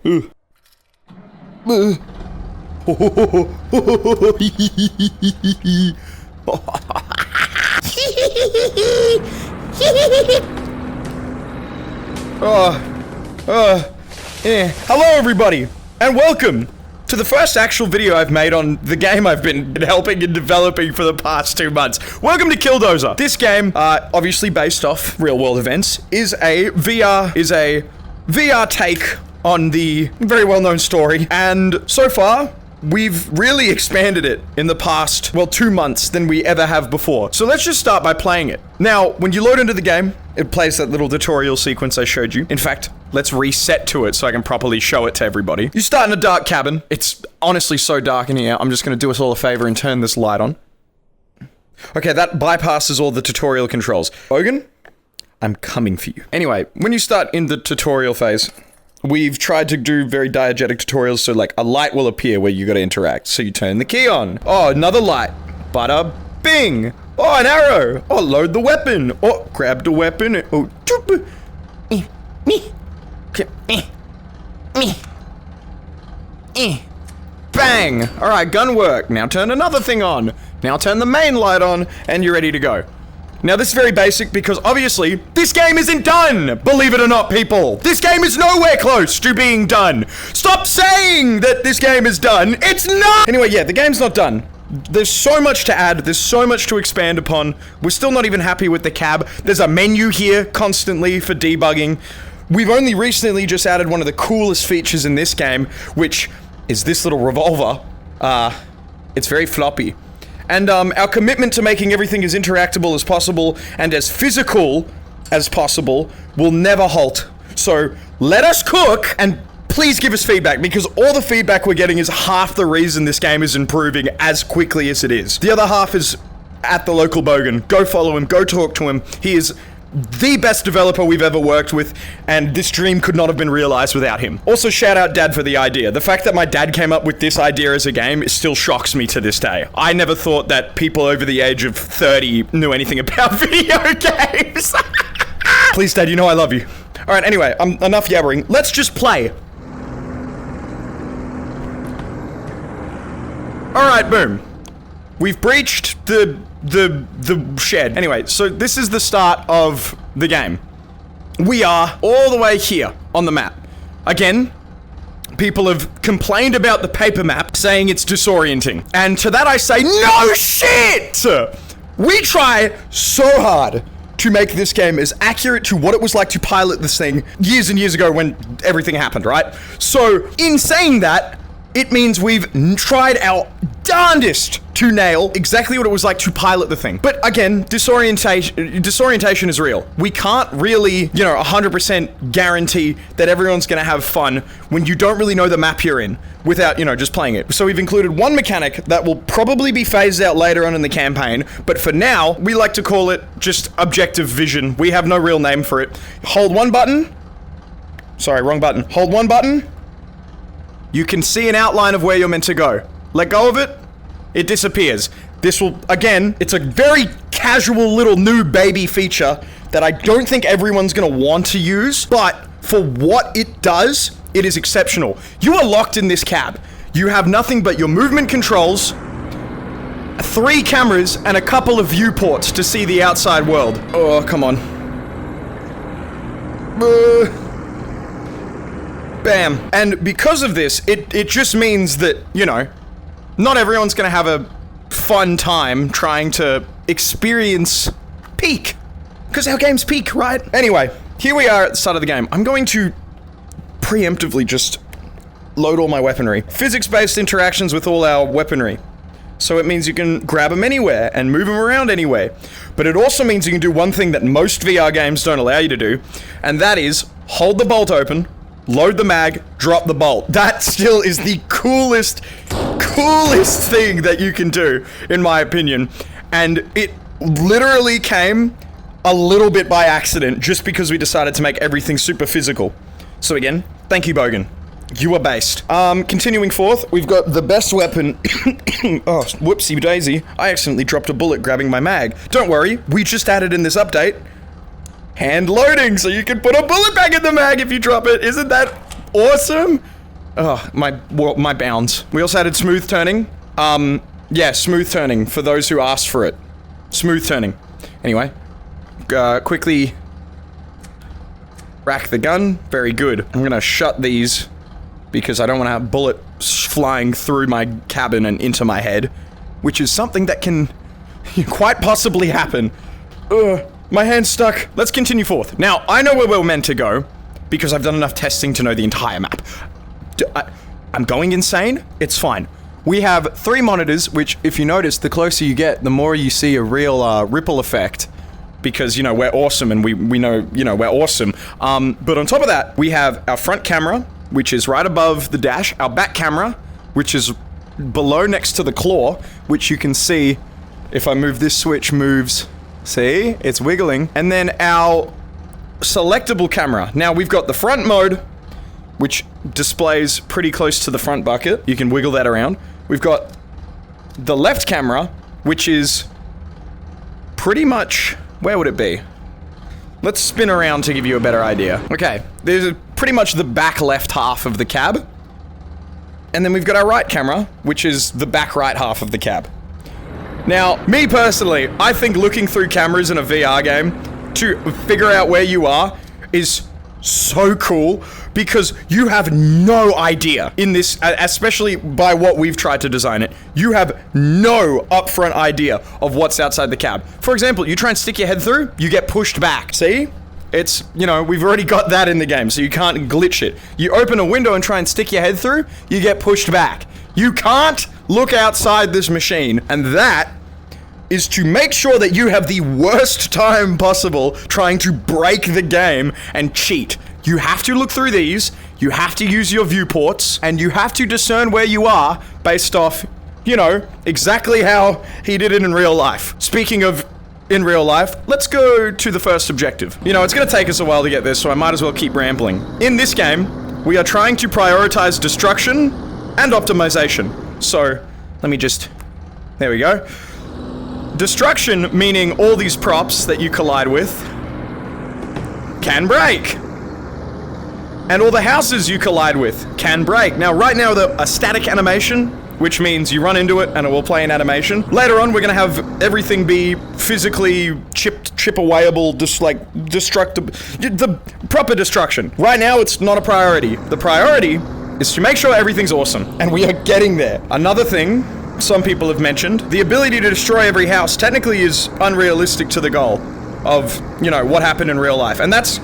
Hello everybody, and welcome to the first actual video I've made on the game I've been helping and developing for the past 2 months. Welcome to Kildozer. This game, obviously based off real world events, is a VR take on the very well-known story, and so far, we've really expanded it in the past, well, 2 months than we ever have before. So let's just start by playing it. Now, when you load into the game, it plays that little tutorial sequence I showed you. In fact, let's reset to it so I can properly show it to everybody. You start in a dark cabin. It's honestly so dark in here. I'm just gonna do us all a favor and turn this light on. Okay, that bypasses all the tutorial controls. Bogan, I'm coming for you. Anyway, when you start in the tutorial phase, we've tried to do very diegetic tutorials, so like a light will appear where you gotta interact. So you turn the key on. Oh, another light. Bada bing. Oh, an arrow. Oh, load the weapon. Oh, grab the weapon. Oh, choop. Bang. All right, gun work. Now turn another thing on. Now turn the main light on, and you're ready to go. Now this is very basic because obviously this game isn't done. Believe it or not, people. This game is nowhere close to being done. Stop saying that this game is done. It's not. Anyway, yeah, the game's not done. There's so much to add. There's so much to expand upon. We're still not even happy with the cab. There's a menu here constantly for debugging. We've only recently just added one of the coolest features in this game, which is this little revolver. It's very floppy. And our commitment to making everything as interactable as possible and as physical as possible will never halt. So let us cook and please give us feedback, because all the feedback we're getting is half the reason this game is improving as quickly as it is. The other half is at the local Bogan. Go follow him, go talk to him. He is the best developer we've ever worked with, and this dream could not have been realized without him. Also, shout out Dad for the idea. The fact that my dad came up with this idea as a game still shocks me to this day. I never thought that people over the age of 30 knew anything about video games. Please, Dad, you know I love you. All right, anyway, enough yabbering. Let's just play. All right, boom. We've breached the shed. Anyway, so this is the start of the game. We are all the way here on the map. Again, people have complained about the paper map, saying it's disorienting. And to that I say, no shit! We try so hard to make this game as accurate to what it was like to pilot this thing years and years ago when everything happened, right? So, in saying that, it means we've tried our darndest to nail exactly what it was like to pilot the thing. But again, disorientation is real. We can't really, 100% guarantee that everyone's gonna have fun when you don't really know the map you're in without, just playing it. So we've included one mechanic that will probably be phased out later on in the campaign, but for now, we like to call it just objective vision. We have no real name for it. Hold one button. Sorry, wrong button. Hold one button. You can see an outline of where you're meant to go. Let go of it, it disappears. This will, again, it's a very casual little new baby feature that I don't think everyone's gonna want to use, but for what it does, it is exceptional. You are locked in this cab. You have nothing but your movement controls, 3 cameras, and a couple of viewports to see the outside world. Oh, come on. Bam. And because of this, it just means that, not everyone's gonna have a fun time trying to experience peak. Because our game's peak, right? Anyway, here we are at the start of the game. I'm going to preemptively just load all my weaponry. Physics-based interactions with all our weaponry. So it means you can grab them anywhere and move them around anywhere. But it also means you can do one thing that most VR games don't allow you to do, and that is hold the bolt open, load the mag, drop the bolt. That still is the coolest thing that you can do, in my opinion. And it literally came a little bit by accident, just because we decided to make everything super physical. So again, thank you, Bogan. You are based. Continuing forth, we've got the best weapon. Oh, whoopsie daisy. I accidentally dropped a bullet grabbing my mag. Don't worry, we just added in this update hand loading, so you can put a bullet back in the mag if you drop it. Isn't that awesome? Ugh, my bounds. We also added smooth turning. Yeah, smooth turning for those who asked for it. Smooth turning. Anyway, quickly rack the gun. Very good. I'm gonna shut these because I don't want to have bullets flying through my cabin and into my head, which is something that can quite possibly happen. Ugh, my hand's stuck. Let's continue forth. Now, I know where we're meant to go because I've done enough testing to know the entire map. I'm going insane? It's fine. We have 3 monitors, which, if you notice, the closer you get, the more you see a real ripple effect. Because, you know, we're awesome and we know, you know, we're awesome. But on top of that, we have our front camera, which is right above the dash. Our back camera, which is below next to the claw, which you can see if I move this switch moves. See? It's wiggling. And then our selectable camera. Now, we've got the front mode, which displays pretty close to the front bucket. You can wiggle that around. We've got the left camera, which is pretty much... Where would it be? Let's spin around to give you a better idea. Okay, there's pretty much the back left half of the cab. And then we've got our right camera, which is the back right half of the cab. Now, me personally, I think looking through cameras in a VR game to figure out where you are is so cool, because you have no idea in this, especially by what we've tried to design it, you have no upfront idea of what's outside the cab. For example, you try and stick your head through, you get pushed back. See? It's, you know, we've already got that in the game, so you can't glitch it. You open a window and try and stick your head through, you get pushed back. You can't look outside this machine, and that is to make sure that you have the worst time possible trying to break the game and cheat. You have to look through these, you have to use your viewports, and you have to discern where you are based off, you know, exactly how he did it in real life. Speaking of in real life, let's go to the first objective. You know, it's gonna take us a while to get this, so I might as well keep rambling. In this game, we are trying to prioritize destruction and optimization. So, let me just... There we go. Destruction, meaning all these props that you collide with can break. And all the houses you collide with can break. Now, right now, a static animation, which means you run into it and it will play an animation. Later on, we're gonna have everything be physically chip-awayable, just like destructible, the proper destruction. Right now, it's not a priority. The priority is to make sure everything's awesome, and we are getting there. Another thing some people have mentioned, the ability to destroy every house technically is unrealistic to the goal of, you know, what happened in real life. And that's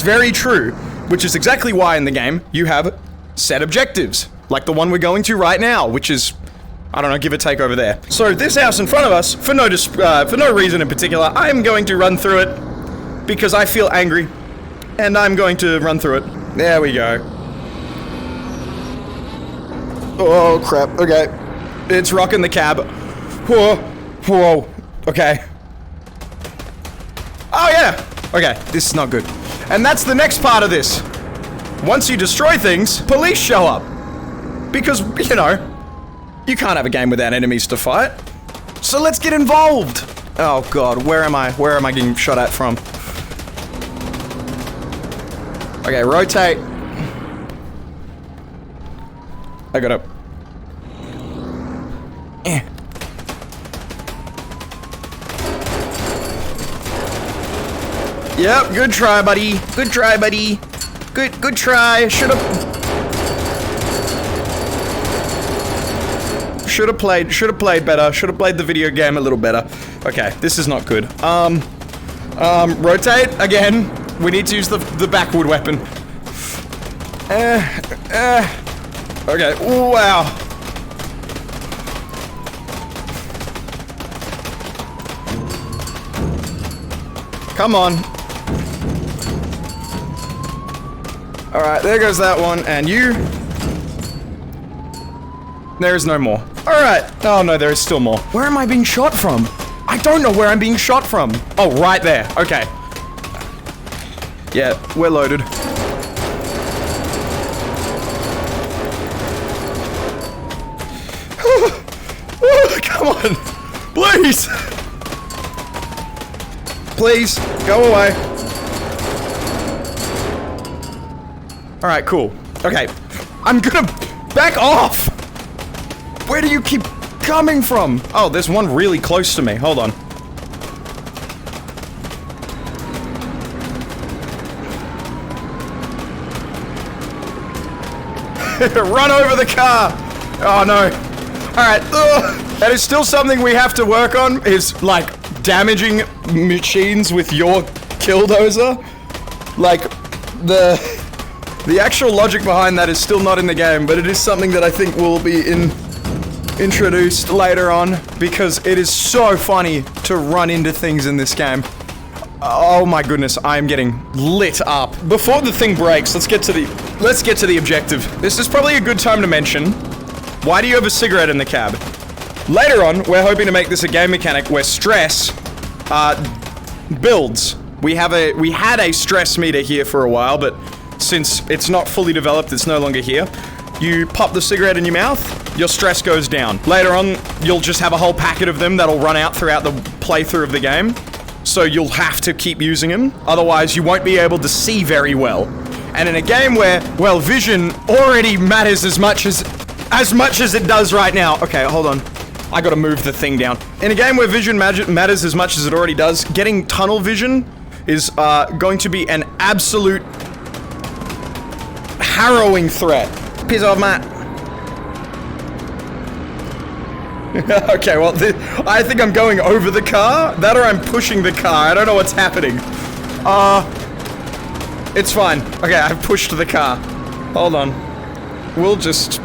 very true, which is exactly why in the game you have set objectives, like the one we're going to right now, which is, I don't know, give or take over there. So this house in front of us, for no reason in particular, I'm going to run through it because I feel angry, and I'm going to run through it. There we go. Oh crap, okay. It's rocking the cab. Whoa, whoa, okay. Oh yeah, okay, this is not good. And that's the next part of this. Once you destroy things, police show up. Because, you know, you can't have a game without enemies to fight. So let's get involved. Oh god, where am I? Where am I getting shot at from? Okay, rotate. I got up. Yep, good try, buddy. Good try, buddy. Good try. Should've played better. Should've played the video game a little better. Okay, this is not good. Rotate again. We need to use the backward weapon. Okay, wow. Come on. Alright, there goes that one, and you. There is no more. Alright. Oh no, there is still more. Where am I being shot from? I don't know where I'm being shot from. Oh, right there. Okay. Yeah, we're loaded. Come on. Please. Please, go away. Alright, cool. Okay. I'm gonna back off! Where do you keep coming from? Oh, there's one really close to me. Hold on. Run over the car! Oh no. Alright. That is still something we have to work on, is like damaging machines with your Kildozer. Like, the actual logic behind that is still not in the game, but it is something that I think will be introduced later on, because it is so funny to run into things in this game. Oh my goodness, I am getting lit up. Before the thing breaks, let's get to the objective. This is probably a good time to mention, why do you have a cigarette in the cab? Later on, we're hoping to make this a game mechanic where stress builds. We had a stress meter here for a while, but since it's not fully developed, it's no longer here. You pop the cigarette in your mouth, your stress goes down. Later on, you'll just have a whole packet of them that'll run out throughout the playthrough of the game. So you'll have to keep using them, otherwise you won't be able to see very well. And in a game where, well, vision already matters as much as it does right now. Okay, hold on. I gotta move the thing down. In a game where vision matters as much as it already does, getting tunnel vision is going to be an absolute harrowing threat. Piss off, Matt. Okay, well, I think I'm going over the car. That or I'm pushing the car. I don't know what's happening. It's fine. Okay, I've pushed the car. Hold on. We'll just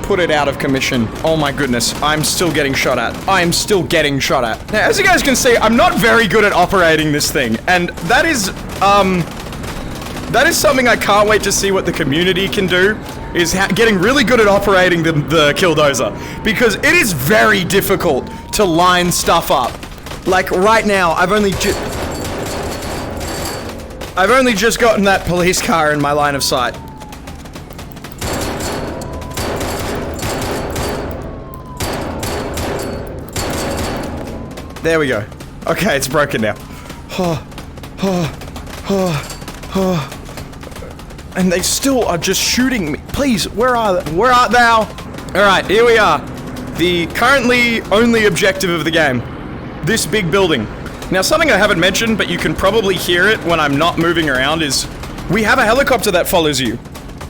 put it out of commission. Oh my goodness, I'm still getting shot at. I'm still getting shot at. Now, as you guys can see, I'm not very good at operating this thing, and that is something I can't wait to see what the community can do, is getting really good at operating the Kildozer, because it is very difficult to line stuff up. Like, right now, I've only just gotten that police car in my line of sight. There we go. Okay, it's broken now. And they still are just shooting me. Please, where art thou? Alright, here we are. The currently only objective of the game. This big building. Now, something I haven't mentioned, but you can probably hear it when I'm not moving around, is we have a helicopter that follows you.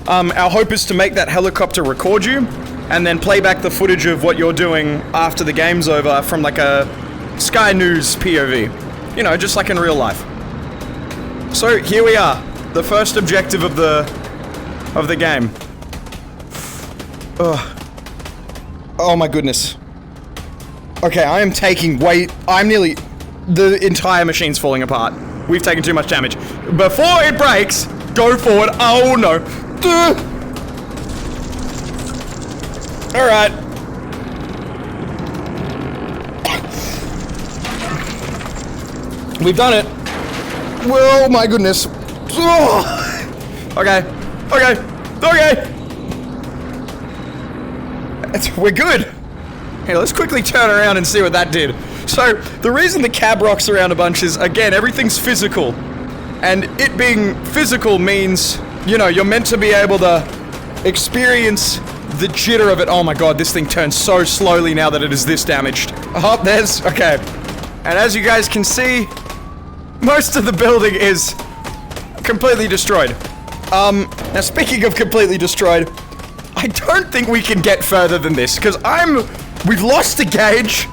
Our hope is to make that helicopter record you, and then play back the footage of what you're doing after the game's over from like a Sky News POV. You know, just like in real life. So, here we are. The first objective of the game. Ugh. Oh my goodness. Okay, I am taking the entire machine's falling apart. We've taken too much damage. Before it breaks, go forward. Oh no. Alright. We've done it. Oh my goodness. Okay. We're good. Hey, let's quickly turn around and see what that did. So, the reason the cab rocks around a bunch is, again, everything's physical. And it being physical means, you know, you're meant to be able to experience the jitter of it. Oh my god, this thing turns so slowly now that it is this damaged. Oh, okay. And as you guys can see, most of the building is completely destroyed. Now speaking of completely destroyed, I don't think we can get further than this, because we've lost the gauge,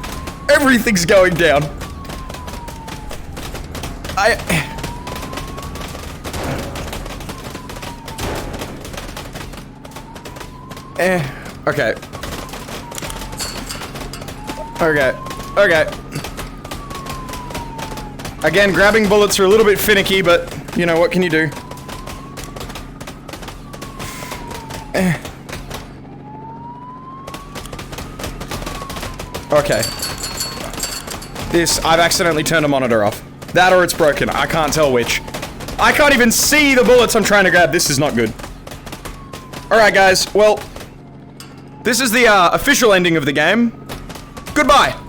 everything's going down. Okay. Again, grabbing bullets are a little bit finicky, but, you know, what can you do? Okay. I've accidentally turned a monitor off. That or it's broken, I can't tell which. I can't even see the bullets I'm trying to grab, this is not good. Alright guys, well, this is the official ending of the game. Goodbye!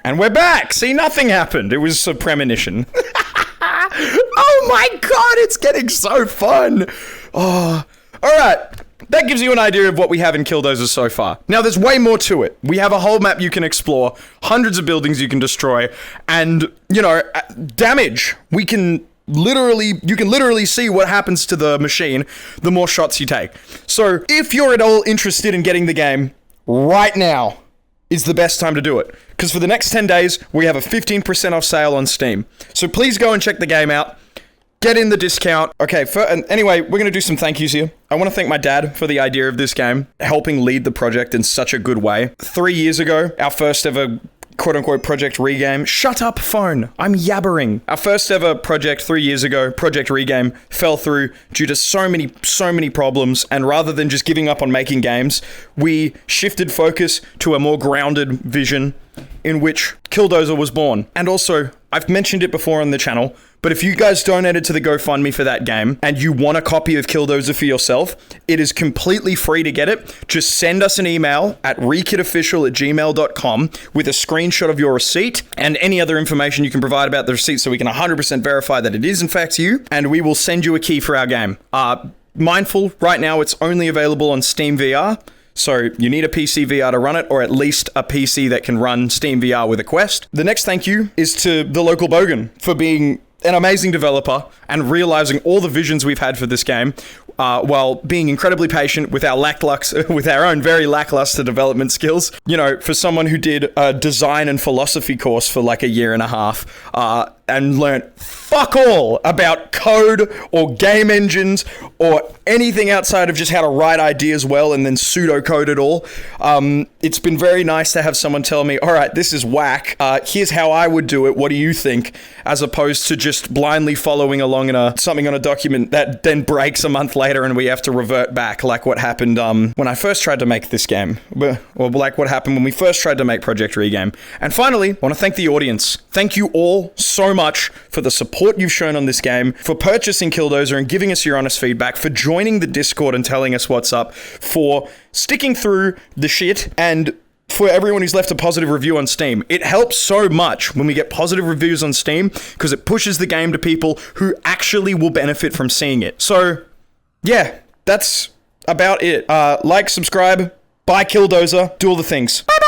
And we're back! See, nothing happened. It was a premonition. Oh my god, it's getting so fun. Oh, all right. That gives you an idea of what we have in Kildozer so far. Now, there's way more to it. We have a whole map you can explore, hundreds of buildings you can destroy, and, you know, damage. You can literally see what happens to the machine the more shots you take. So, if you're at all interested in getting the game, right now is the best time to do it. Because for the next 10 days, we have a 15% off sale on Steam. So please go and check the game out. Get in the discount. Okay, anyway, we're going to do some thank yous here. I want to thank my dad for the idea of this game, helping lead the project in such a good way. 3 years ago, our first ever quote-unquote Project Regame. Shut up, phone. I'm yabbering. Our first ever project 3 years ago, Project Regame, fell through due to so many problems, and rather than just giving up on making games, we shifted focus to a more grounded vision in which Kildozer was born. And also, I've mentioned it before on the channel, but if you guys donated to the GoFundMe for that game and you want a copy of Kildozer for yourself, it is completely free to get it. Just send us an email at reekidofficial@gmail.com with a screenshot of your receipt and any other information you can provide about the receipt so we can 100% verify that it is in fact you, and we will send you a key for our game. Mindful, right now it's only available on Steam VR. So you need a PC VR to run it, or at least a PC that can run Steam VR with a Quest. The next thank you is to the local Bogan for being an amazing developer and realizing all the visions we've had for this game, while being incredibly patient with our own very lackluster development skills. You know, for someone who did a design and philosophy course for like a year and a half, and learnt fuck all about code or game engines or anything outside of just how to write ideas well and then pseudocode it all. It's been very nice to have someone tell me, all right, this is whack. Here's how I would do it. What do you think? As opposed to just blindly following along in something on a document that then breaks a month later and we have to revert back, like what happened when I first tried to make this game, or like what happened when we first tried to make Project Regame. And finally, I want to thank the audience. Thank you all so much for the support you've shown on this game, for purchasing Kildozer and giving us your honest feedback, for joining the Discord and telling us what's up, for sticking through the shit, and for everyone who's left a positive review on Steam. It helps so much when we get positive reviews on Steam because it pushes the game to people who actually will benefit from seeing it. So, yeah, that's about it. Like, subscribe, buy Kildozer, do all the things. Bye-bye!